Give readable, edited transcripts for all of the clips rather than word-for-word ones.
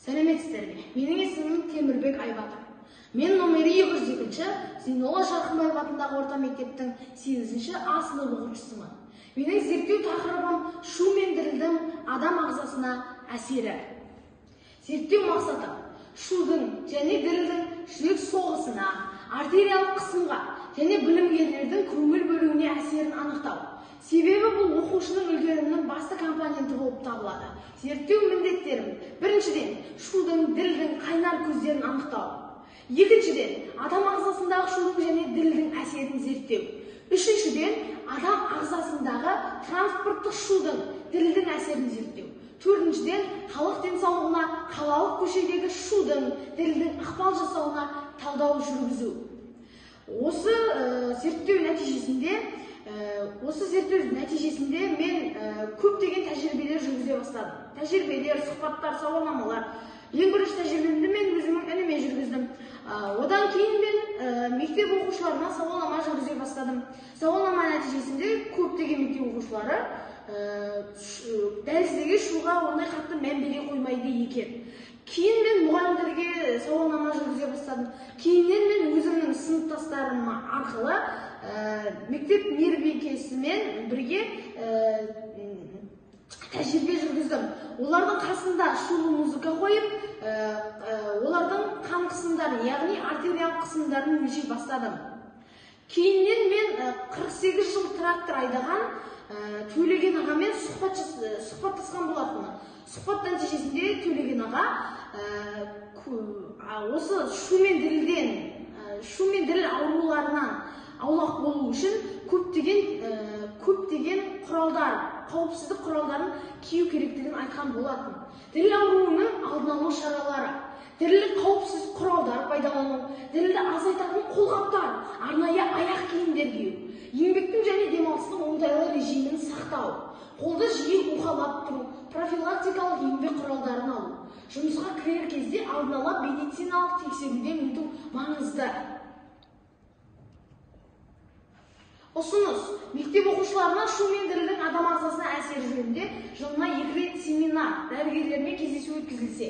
Сәлеметсіздер ме? Менің есімім Темірбек Айбатыр. Мен номері 202-ші Зейнолла Жарқынбаев атындағы орта мектептің 8-ші А сынып оқушысымын. Менің зерттеу тақырыбым шу мен дірілдің адам ағзасына әсері. Зерттеу мақсаты шудың және дірілдің жүрек соғысына, артериялық қысымға және білімгерлердің көңіл бөлуіне әсерін анықтау. Себебі бұл оқушының үлгерімінің басты компоненті болып табылады. Зерттеу міндеттерім: біріншіден, шудың, дірілдің қайнар көздерін анықтау. Екіншіден, адам ағзасындағы шудың және дірілдің әсерін зерттеу. Үшіншіден, адам ағзасындағы транспорттық шудың, дірілдің әсерін зерттеу. Төртіншіден, халық денсаулығына қалалық көшедегі шудың, дірілдің ықпал жасауына талдау жүргізу. Осы зерттеу нәтижесінде мен көптеген тәжірибелер жүргізе бастадым. Тәжірибелер, сұхбаттар, сауалнамалар. Ең бірінші тәжірибемді мен өзімнің ініме жүргіздім. Одан кейін мен мектеп оқушыларына сауалнама жүргізе бастадым. Сауалнама нәтижесінде көптеген мектеп оқушылары дәліздегі шуға ондай қатты мән бере қоймайды екен. Кейін мен мұғалімдерге сауалнама жүргізе бастадым. Кейіннен мен өзімнің сыныптастарым арқылы мектеп мейірбикесімен бірге тәжірибе жүргіздім. Олардың қасында шулы музыка қойып, олардың қан қысымдарын, яғни артериялық қысымдарын өлшей бастадым. Кейіннен мен 48 жыл трактор айдаған Төлеген ағамен сұхбаттасқан болатынмын. Сұхбат нәтижесінде Төлеген аға осы шу мен діріл ауруларынан аулақ болу үшін көптеген құралдар, қауіпсіздік құралдарын кию керектігін айтқан болатын. Діріл ауруының алдын алу шаралары, дірілді қауіпсіз құралдар пайдалану, дірілді азайтатын қолғаптар, арнайы аяқ киімдер кию, еңбектің және демалыстың оңтайлы режимін сақтау, қолды жиі уқалап тұру, профилактикалық еңбек құралдарын алу, жұмысқа кірер кезде алдын ала медициналық тексеруден өту маңызды. Ұсыныс: мектеп оқушыларына шу мен дірілдің адам ағзасына әсері жөнінде жылына 2 рет семинар, дәрігерлермен кездесу өткізілсе,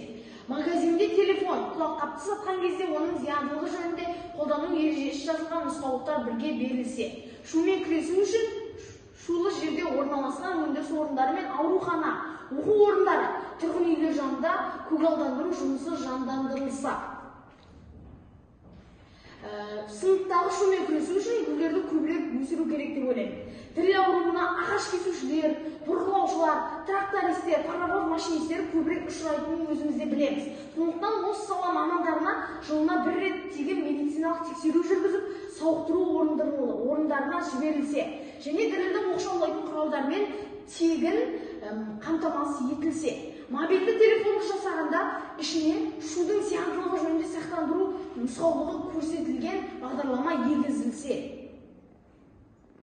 магазинде телефон, құлаққапты сатқан кезде оның зияндылығы жөнінде қолдану ережесі жазылған нұсқаулықтар бірге берілсе, шумен күресу үшін шулы жерде орналасқан өндіріс орындары мен аурухана, оқу орындары, тұрғын үйлер жанында көгалдандыру жұмысы жандандырылса, сыныптағы шумен күресу үшін гүлдерді көбірек өсіру керек деп ойлаймын. Діріл ауруына ағаш кесушілер, бұрғылаушылар, трактористер, паровоз машинистер көбірек ұшырайтынын өзімізде білеміз. Сондықтан осы сала мамандарына жылына 1 рет тегін медициналық тексеру жүргізіп, сауықтыру орындарына жіберілсе, және дірілді оқшаулайтын құралдармен тегін қамтамасыз етілсе, мобильді телефонды жасағанда ішіне шудың зияндылығы жөнінде сақтандыру нұсқаулығы көрсетілген бағдарлама енгізілсе.